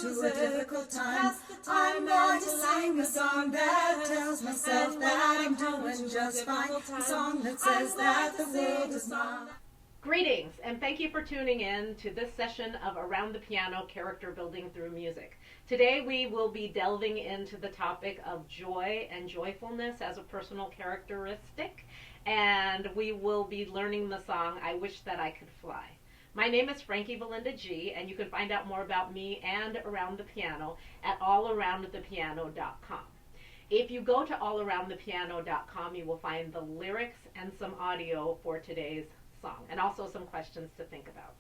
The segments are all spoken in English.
to a difficult time. I'm going to sing a song that tells myself that I'm doing just fine. A song that says that the world is mine. Greetings, and thank you for tuning in to this session of Around the Piano Character Building Through Music. Today we will be delving into the topic of joy and joyfulness as a personal characteristic, and we will be learning the song I Wish That I Could Fly. My name is Frankie Belinda G, and you can find out more about me and Around the Piano at allaroundthepiano.com. If you go to allaroundthepiano.com, you will find the lyrics and some audio for today's song, and also some questions to think about.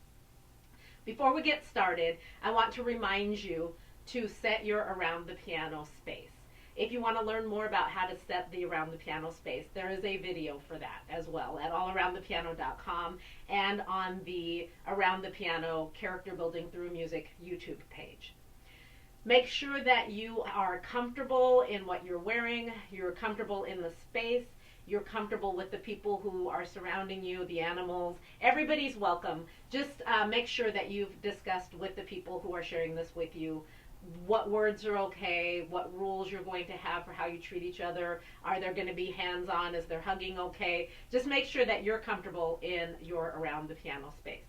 Before we get started, I want to remind you to set your Around the Piano space. If you want to learn more about how to set the Around the Piano space, there is a video for that as well at allaroundthepiano.com and on the Around the Piano Character Building Through Music YouTube page. Make sure that you are comfortable in what you're wearing, you're comfortable in the space, you're comfortable with the people who are surrounding you, the animals. Everybody's welcome. Just make sure that you've discussed with the people who are sharing this with you what words are okay, what rules you're going to have for how you treat each other. Are there going to be hands-on? Is there hugging okay? Just make sure that you're comfortable in your Around the Piano space.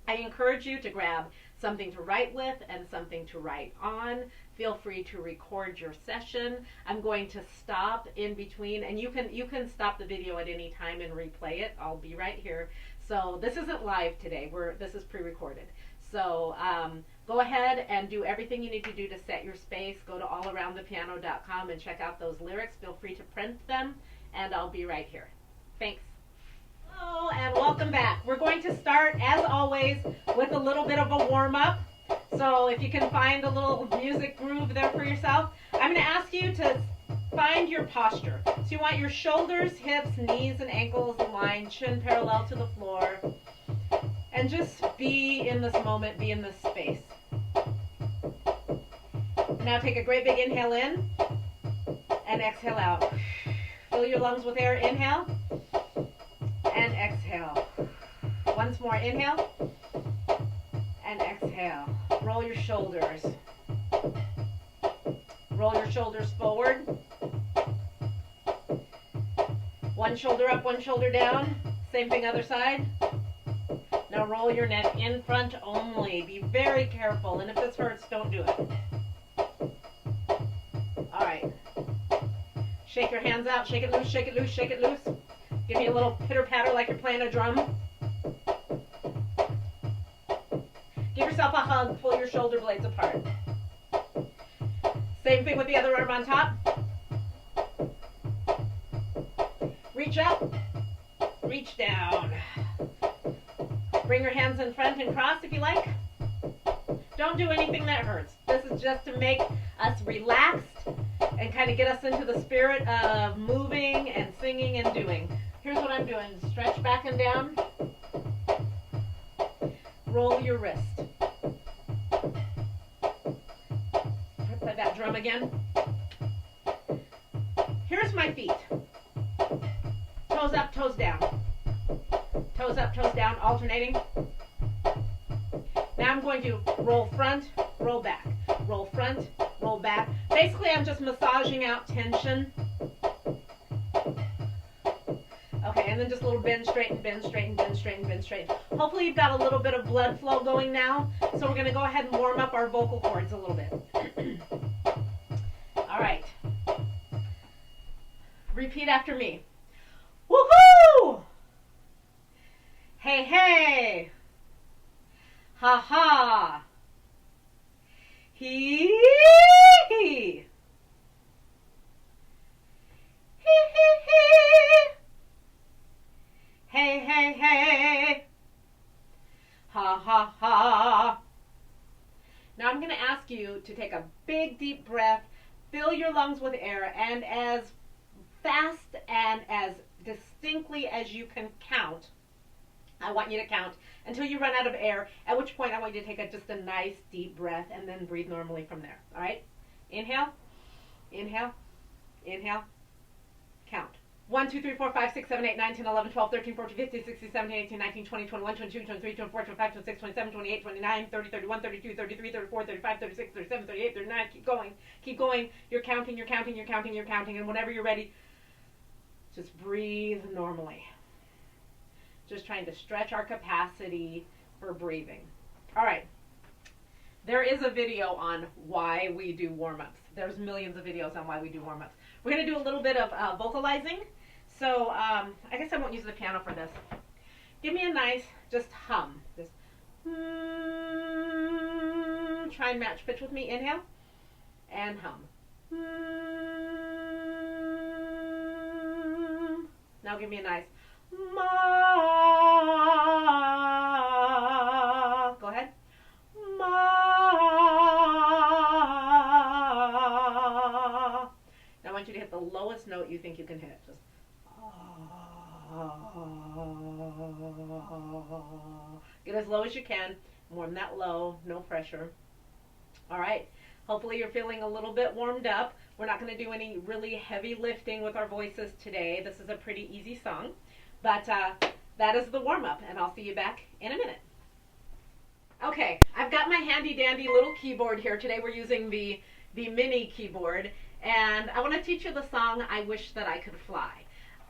I encourage you to grab something to write with and something to write on. Feel free to record your session. I'm going to stop in between, and you can stop the video at any time and replay it. I'll be right here. So this isn't live today. This is pre-recorded. So go ahead and do everything you need to do to set your space. Go to allaroundthepiano.com and check out those lyrics. Feel free to print them, and I'll be right here. Thanks. Hello, and welcome back. We're going to start, as always, with a little bit of a warm-up. So if you can find a little music groove there for yourself, I'm going to ask you to find your posture. So you want your shoulders, hips, knees, and ankles aligned, chin parallel to the floor. And just be in this moment, be in this space. Now take a great big inhale in and exhale out. Fill your lungs with air. Inhale and exhale. Once more, inhale and exhale. Roll your shoulders. Roll your shoulders forward. One shoulder up, one shoulder down. Same thing other side. Now roll your neck in front only. Be very careful, and if this hurts, don't do it. All right. Shake your hands out. Shake it loose, shake it loose, shake it loose. Give me a little pitter-patter like you're playing a drum. Give yourself a hug. Pull your shoulder blades apart. Same thing with the other arm on top. Reach up. Reach down. Bring your hands in front and cross if you like. Don't do anything that hurts. This is just to make us relaxed and kind of get us into the spirit of moving and singing and doing. Here's what I'm doing. Stretch back and down. Roll your wrist. Play that drum again. Here's my feet. Toes up, toes down. Toes up, toes down, alternating. Now I'm going to roll front, roll back. Roll front, roll back. Basically, I'm just massaging out tension. Okay, and then just a little bend, straighten, bend, straighten, bend, straighten, bend, straighten. Hopefully you've got a little bit of blood flow going now. So we're going to go ahead and warm up our vocal cords a little bit. All right. Repeat after me. Woohoo! Hey, hey. Ha, ha. Hee, hee. Hee, hee, hee. Hey, hey, hey. Ha, ha, ha. Now I'm going to ask you to take a big, deep breath, fill your lungs with air, and as fast and as distinctly as you can count, I want you to count until you run out of air, at which point I want you to take just a nice deep breath and then breathe normally from there. All right? Inhale, inhale, inhale, count. 1, 2, 3, 4, 5, 6, 7, 8, 9, 10, 11, 12, 13, 14, 15, 16, 17, 18, 19, 20, 21, 22, 23, 24, 25, 26, 27, 28, 29, 30, 31, 32, 33, 34, 35, 36, 37, 38, 39. Keep going. Keep going. You're counting, you're counting, you're counting, you're counting. And whenever you're ready, just breathe normally. Just trying to stretch our capacity for breathing. All right. There is a video on why we do warm-ups. There's millions of videos on why we do warm-ups. We're going to do a little bit of vocalizing. So I guess I won't use the piano for this. Give me a nice, just hum. Just try and match pitch with me. Inhale and hum. Now give me a nice ma. Go ahead. Ma. Now I want you to hit the lowest note you think you can hit. Just get as low as you can. Warm that low, no pressure. All right. Hopefully you're feeling a little bit warmed up. We're not going to do any really heavy lifting with our voices today. This is a pretty easy song. But that is the warm-up, and I'll see you back in a minute. Okay, I've got my handy-dandy little keyboard here. Today we're using the mini keyboard, and I want to teach you the song, I Wish That I Could Fly.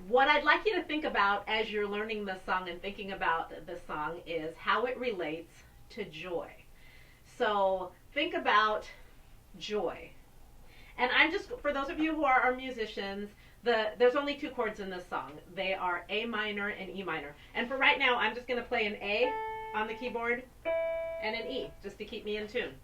What I'd like you to think about as you're learning this song and thinking about this song is how it relates to joy. So think about joy. And I'm just, for those of you who are musicians, there's only 2 chords in this song. They are A minor and E minor. And for right now, I'm just going to play an A on the keyboard and an E, just to keep me in tune.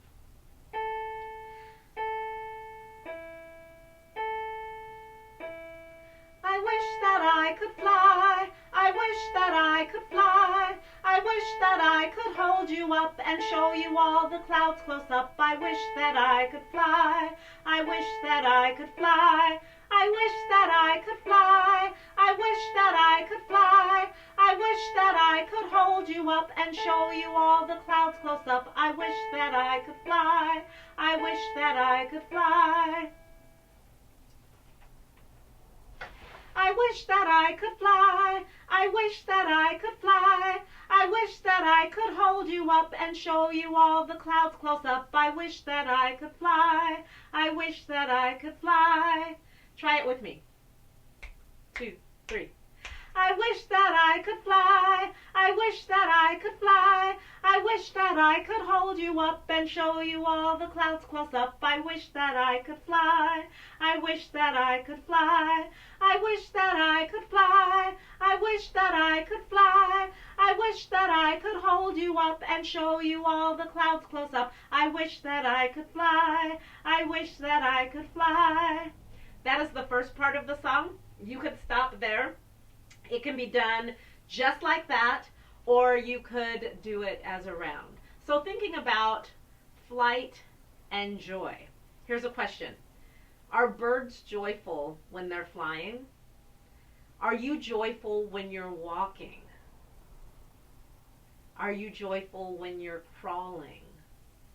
I wish that I could fly. I wish that I could fly. I wish that I could hold you up and show you all the clouds close up. I wish that I could fly. I wish that I could fly. I wish that I could fly. I wish that I could fly. I wish that I could hold you up and show you all the clouds close up. I wish that I could fly. I wish that I could fly. I wish that I could fly. I wish that I could fly. I wish that I could hold you up and show you all the clouds close up. I wish that I could fly. I wish that I could fly. Try it with me. 2, 3. I wish that I could fly. I wish that I could fly. I wish that I could hold you up and show you all the clouds close up. I wish that I could fly. I wish that I could fly. I wish that I could fly. I wish that I could fly. I wish that I could hold you up and show you all the clouds close up. I wish that I could fly. I wish that I could fly. That is the first part of the song. You could stop there. It can be done just like that, or you could do it as a round. So thinking about flight and joy. Here's a question. Are birds joyful when they're flying? Are you joyful when you're walking? Are you joyful when you're crawling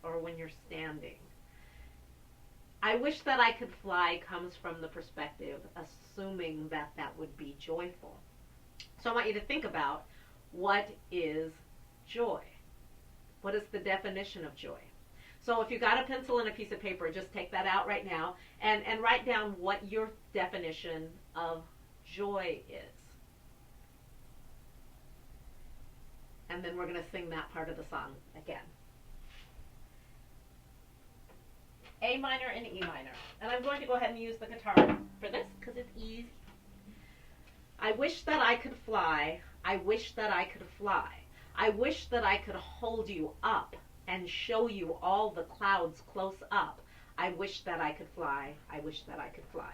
or when you're standing? I wish that I could fly comes from the perspective, assuming that that would be joyful. So I want you to think about, what is joy? What is the definition of joy? So if you got a pencil and a piece of paper, just take that out right now and write down what your definition of joy is. And then we're going to sing that part of the song again. A minor and E minor. And I'm going to go ahead and use the guitar for this because it's easy. I wish that I could fly. I wish that I could fly. I wish that I could hold you up and show you all the clouds close up. I wish that I could fly. I wish that I could fly.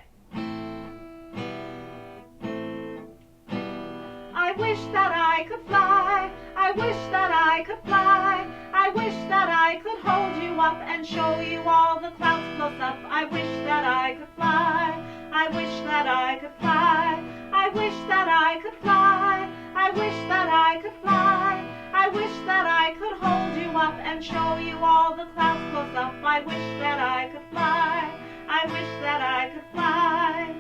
I wish that I could fly. I wish that I could fly. I wish that I could hold you up and show you all the clouds close up. I wish that I could fly. I wish that I could fly. I wish that I could fly. I wish that I could fly. I wish that I could hold you up and show you all the clouds close up. I wish that I could fly. I wish that I could fly.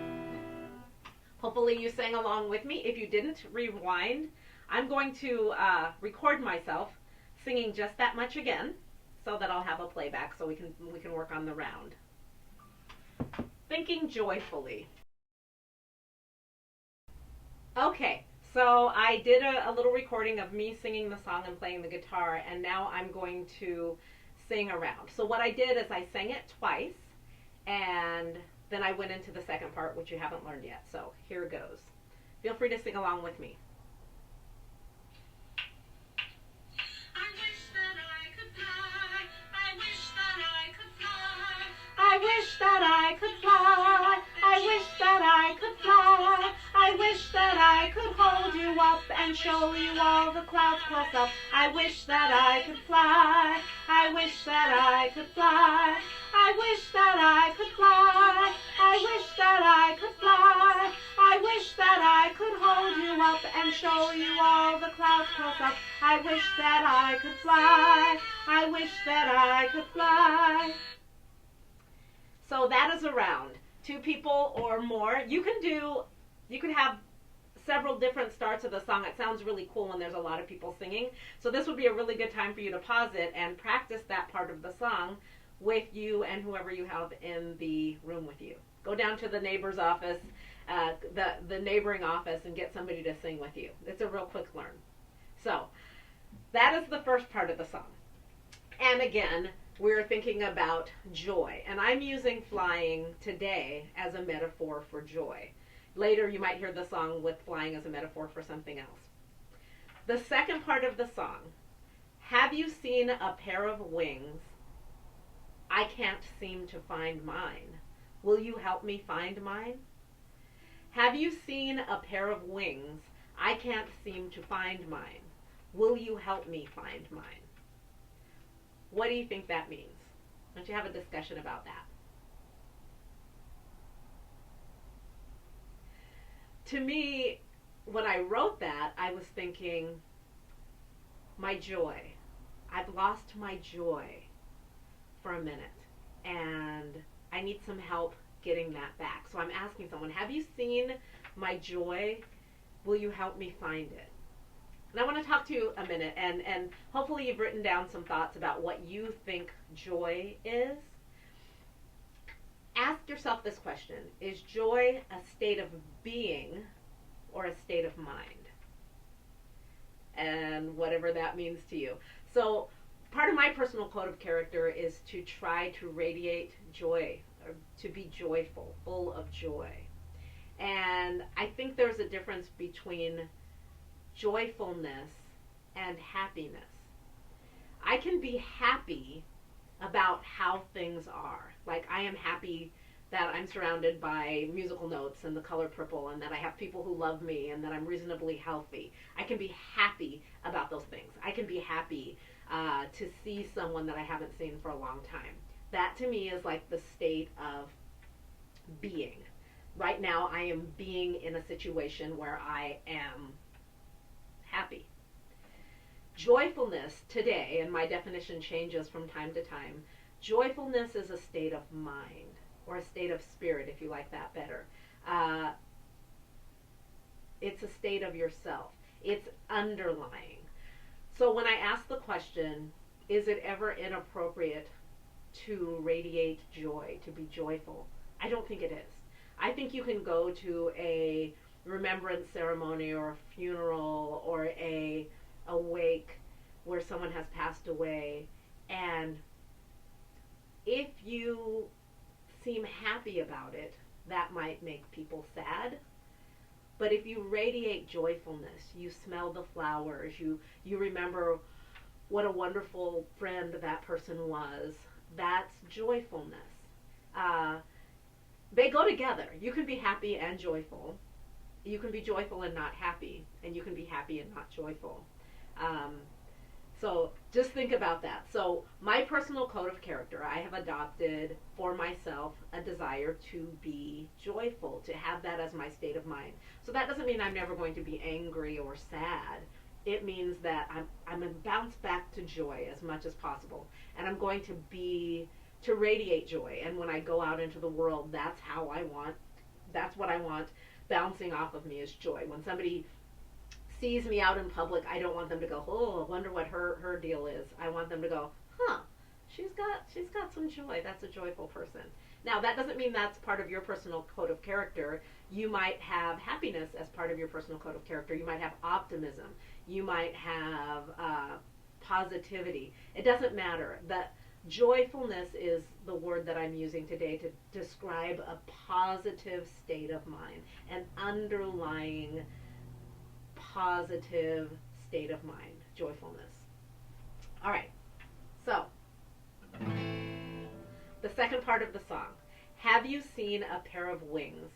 Hopefully you sang along with me. If you didn't, rewind. I'm going to record myself singing just that much again so that I'll have a playback so we can work on the round. Thinking joyfully. Okay, so I did a little recording of me singing the song and playing the guitar, and now I'm going to sing around. So what I did is I sang it twice, and then I went into the second part, which you haven't learned yet. So here goes. Feel free to sing along with me. I wish that I could fly. I wish that I could fly. I wish that I could hold you up and show you all the clouds close up. I wish that I could fly. I wish that I could fly. I wish that I could fly. I wish that I could fly. I wish that I could hold you up and show you all the clouds close up. I wish that I could fly. I wish that I could fly. So that is around. 2 people or more. You can have several different starts of the song. It sounds really cool when there's a lot of people singing. So this would be a really good time for you to pause it and practice that part of the song with you and whoever you have in the room with you. Go down to the neighbor's office, the neighboring office, and get somebody to sing with you. It's a real quick learn. So that is the first part of the song. And again, we're thinking about joy. And I'm using flying today as a metaphor for joy. Later, you might hear the song with flying as a metaphor for something else. The second part of the song, have you seen a pair of wings? I can't seem to find mine. Will you help me find mine? Have you seen a pair of wings? I can't seem to find mine. Will you help me find mine? What do you think that means? Why don't you have a discussion about that? To me, when I wrote that, I was thinking, my joy. I've lost my joy for a minute, and I need some help getting that back. So I'm asking someone, have you seen my joy? Will you help me find it? And I want to talk to you a minute, and hopefully you've written down some thoughts about what you think joy is. Ask yourself this question: is joy a state of being or a state of mind? And whatever that means to you. So part of my personal code of character is to try to radiate joy, or to be joyful, full of joy. And I think there's a difference between joyfulness and happiness. I can be happy about how things are. Like, I am happy that I'm surrounded by musical notes and the color purple, and that I have people who love me, and that I'm reasonably healthy. I can be happy about those things. I can be happy to see someone that I haven't seen for a long time. That to me is like the state of being. Right now I am being in a situation where I am happy. Joyfulness today, and my definition changes from time to time, joyfulness is a state of mind, or a state of spirit, if you like that better. It's a state of yourself. It's underlying. So when I ask the question, is it ever inappropriate to radiate joy, to be joyful? I don't think it is. I think you can go to a remembrance ceremony or a funeral or a wake where someone has passed away, and if you seem happy about it, that might make people sad. But if you radiate joyfulness, you smell the flowers, you remember what a wonderful friend that person was, that's joyfulness. They go together. You can be happy and joyful. You can be joyful and not happy, and you can be happy and not joyful. So just think about that. So my personal code of character, I have adopted for myself a desire to be joyful, to have that as my state of mind. So that doesn't mean I'm never going to be angry or sad. It means that I'm going to bounce back to joy as much as possible, and I'm going to radiate joy. And when I go out into the world, that's what I want bouncing off of me is joy. When somebody sees me out in public, I don't want them to go, oh, I wonder what her deal is. I want them to go, huh, she's got some joy. That's a joyful person. Now, that doesn't mean that's part of your personal code of character. You might have happiness as part of your personal code of character. You might have optimism. You might have positivity. It doesn't matter. That joyfulness is the word that I'm using today to describe a positive state of mind, an underlying positive state of mind, joyfulness. All right, so the second part of the song. Have you seen a pair of wings?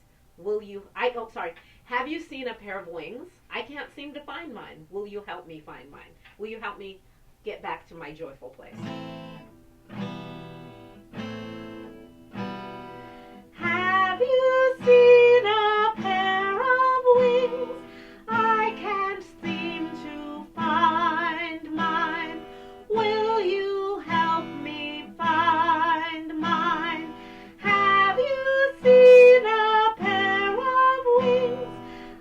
Have you seen a pair of wings? I can't seem to find mine. Will you help me find mine? Will you help me get back to my joyful place? Have you seen a pair of wings? I can't seem to find mine. Will you help me find mine? Have you seen a pair of wings?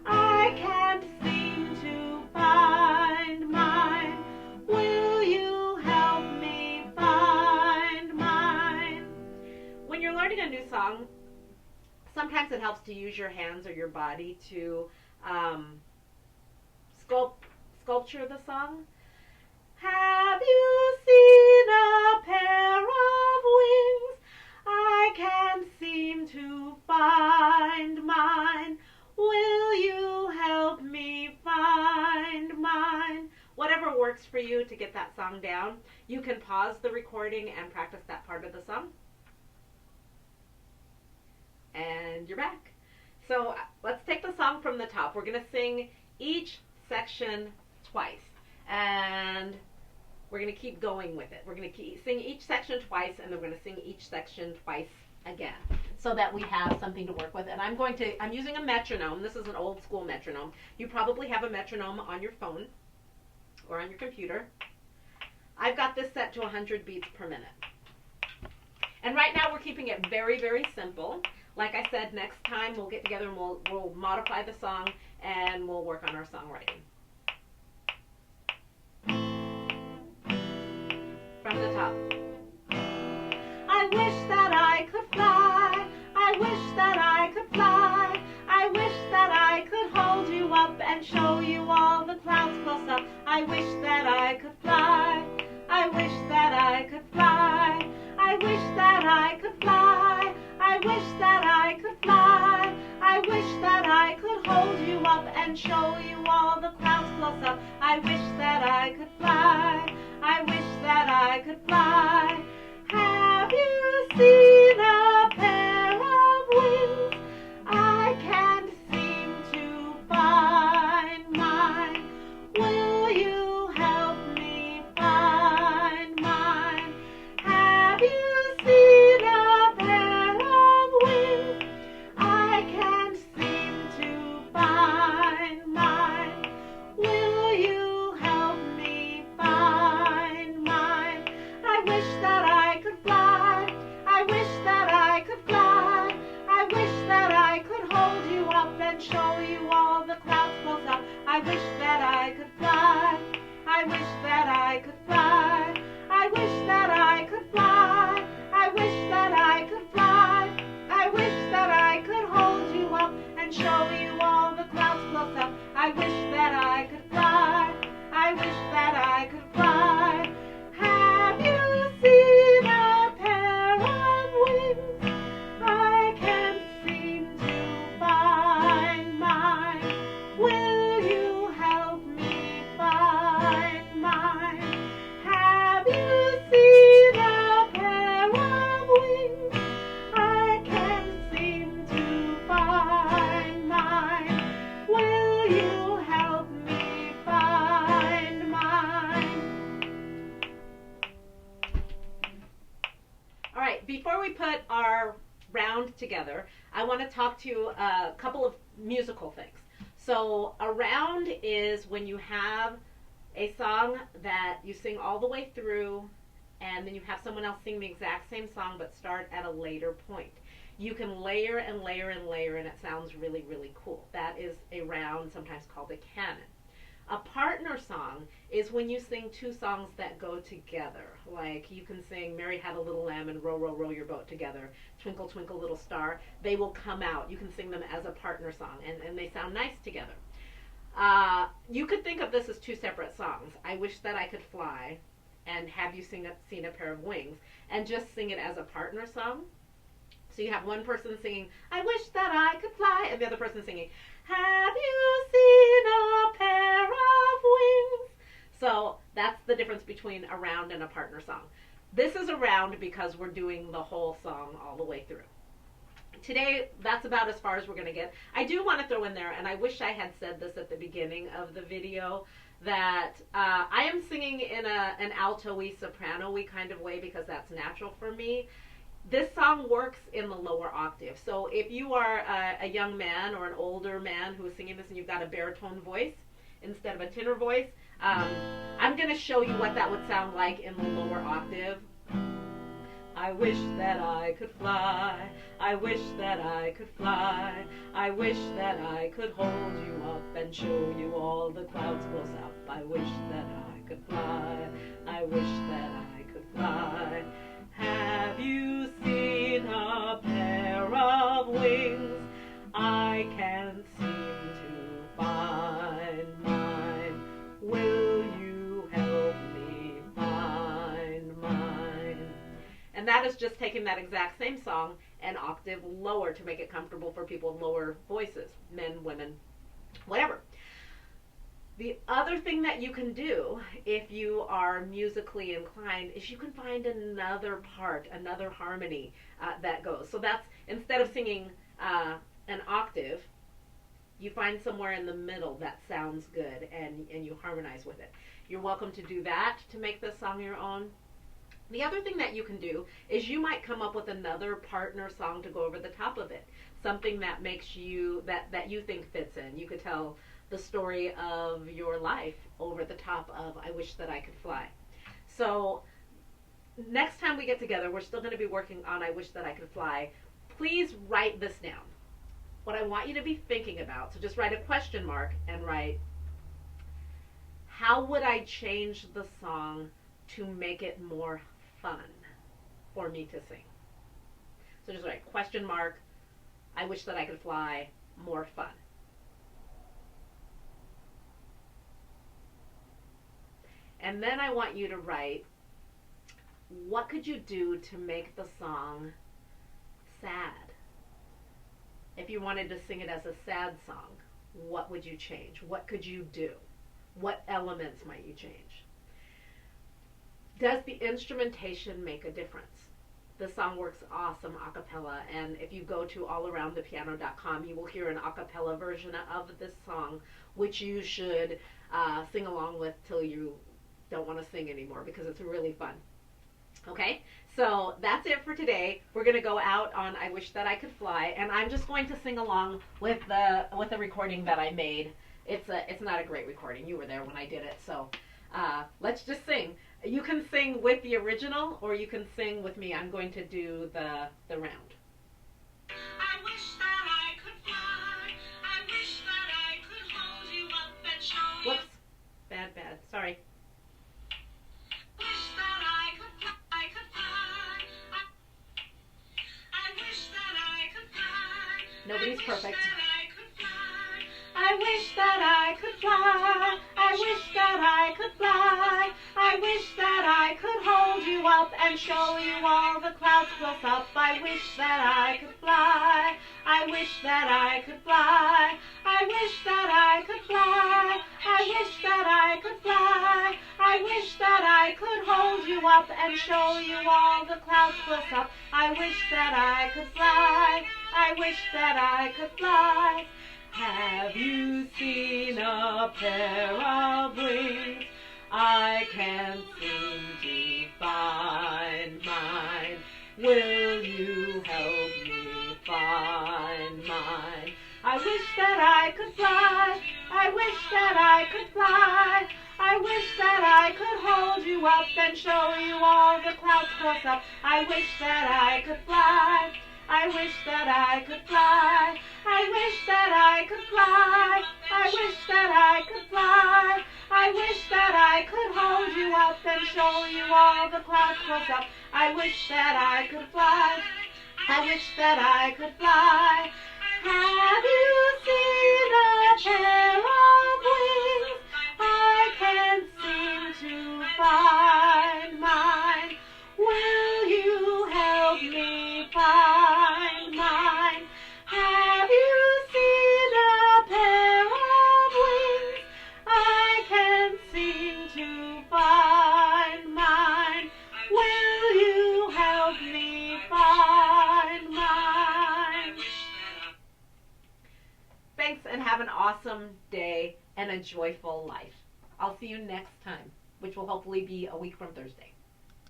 I can't seem to find mine. Will you help me find mine? When you're learning a new song, sometimes it helps to use your hands or your body to sculpture the song. Have you seen a pair of wings? I can't seem to find mine. Will you help me find mine? Whatever works for you to get that song down, you can pause the recording and practice that part of the song. And you're back. So let's take the song from the top. We're going to sing each section twice. And we're going to keep going with it. We're going to sing each section twice, and then we're going to sing each section twice again, so that we have something to work with. And I'm using a metronome. This is an old school metronome. You probably have a metronome on your phone or on your computer. I've got this set to 100 beats per minute. And right now we're keeping it very, very simple. Like I said, next time we'll get together and we'll modify the song and we'll work on our songwriting. From the top. I wish that I could fly. I wish that I could fly. I wish that I could hold you up and show you all the clouds close up. I wish that I could fly. I wish that I could fly. I wish that I could fly. I wish that I could fly. I wish that I could hold you up and show you all the clouds close up. I wish that I could fly. I wish that I could fly. Have you seen a pair of wings? I can't seem to find mine. Will you help me find mine? Have you seen a pair of wings? I can't seem to find mine. Will you help me find mine? I wish that I could fly. I wish that I could fly. I wish that I could hold you up and show you all the clouds close up. I wish that I could fly. I wish that I could fly. I wish that I could fly. I wish that I could fly. I wish that I could hold you up and show you all the clouds close up. I wish that I could fly. I wish that I could fly. Have you seen a pair of wings? I can't seem to find mine. Will you help me find mine? Have you seen a pair of wings? I can't seem to find mine. Will you help me find mine? All right, before we put our round together, I want to talk to you a couple of musical things. So a round is when you have a song that you sing all the way through and then you have someone else sing the exact same song but start at a later point. You can layer and layer and layer, and it sounds really, really cool. That is a round, sometimes called a canon. A partner song is when you sing two songs that go together. Like you can sing Mary Had a Little Lamb and Row, Row, Row Your Boat together, Twinkle, Twinkle, Little Star. They will come out. You can sing them as a partner song, and they sound nice together. You could think of this as two separate songs. I Wish That I Could Fly and Have You Seen a Pair of Wings, and just sing it as a partner song. So you have one person singing, I wish that I could fly, and the other person singing, have you seen a pair of wings? So that's the difference between a round and a partner song. This is a round because we're doing the whole song all the way through. Today, that's about as far as we're going to get. I do want to throw in there, and I wish I had said this at the beginning of the video, that I am singing in an alto-y, soprano-y kind of way because that's natural for me. This song works in the lower octave. So if you are a young man or an older man who is singing this and you've got a baritone voice instead of a tenor voice, I'm going to show you what that would sound like in the lower octave. I wish that I could fly, I wish that I could fly, I wish that I could hold you up and show you all the clouds close up. I wish that I could fly, I wish that I could fly. Have you seen a pair of wings? I can't seem to find mine. Will you help me find mine? And that is just taking that exact same song an octave lower to make it comfortable for people with lower voices, men, women, whatever. The other thing that you can do if you are musically inclined is you can find another part, another harmony that goes. So that's, instead of singing an octave, you find somewhere in the middle that sounds good and you harmonize with it. You're welcome to do that to make this song your own. The other thing that you can do is you might come up with another partner song to go over the top of it. Something that makes you, that you think fits in. You could tell the story of your life over the top of I Wish That I Could Fly. So next time we get together, we're still going to be working on I Wish That I Could Fly. Please write this down. What I want you to be thinking about, so just write a question mark and write, how would I change the song to make it more fun for me to sing? So just write question mark, I wish that I could fly, more fun. And then I want you to write, what could you do to make the song sad? If you wanted to sing it as a sad song, what would you change? What could you do? What elements might you change? Does the instrumentation make a difference? The song works awesome a cappella, and if you go to allaroundthepiano.com, you will hear an a cappella version of this song, which you should sing along with till you don't want to sing anymore because it's really fun. Okay, so that's it for today. We're going to go out on I Wish That I Could Fly, and I'm just going to sing along with the recording that I made. It's not a great recording. You were there when I did it, so let's just sing. You can sing with the original, or you can sing with me. I'm going to do the round. I wish that I could fly. I wish that I could hold you up and show you. Whoops. Bad. Sorry. Wish that I could fly. I wish that I could fly. Nobody's perfect. I wish that I could fly. I wish that I could fly. I wish that I could hold you up and show you all the clouds close up. I wish that I could fly. I wish that I could fly. I wish that I could fly. I wish that I could fly. I wish that I could hold you up and show you all the clouds close up. I wish that I could fly. I wish that I could fly. Have you seen a pair of wings? I can't seem to find mine. Will you help me find mine? I wish that I could fly. I wish that I could fly. I wish that I could hold you up and show you all the clouds close up. I wish that I could fly. I wish that I could fly. I wish that I could fly. I wish that I could fly. I wish that I could hold you up and show you all the clouds close up. I wish that I could fly. I wish that I could fly. Have you seen a pair of wings? I can't seem to find mine. Will you help me find mine? Have you seen a pair of wings? I can't seem to find mine. Will you help me find mine? Thanks, and have an awesome day and a joyful life. I'll see you next time, which will hopefully be a week from Thursday.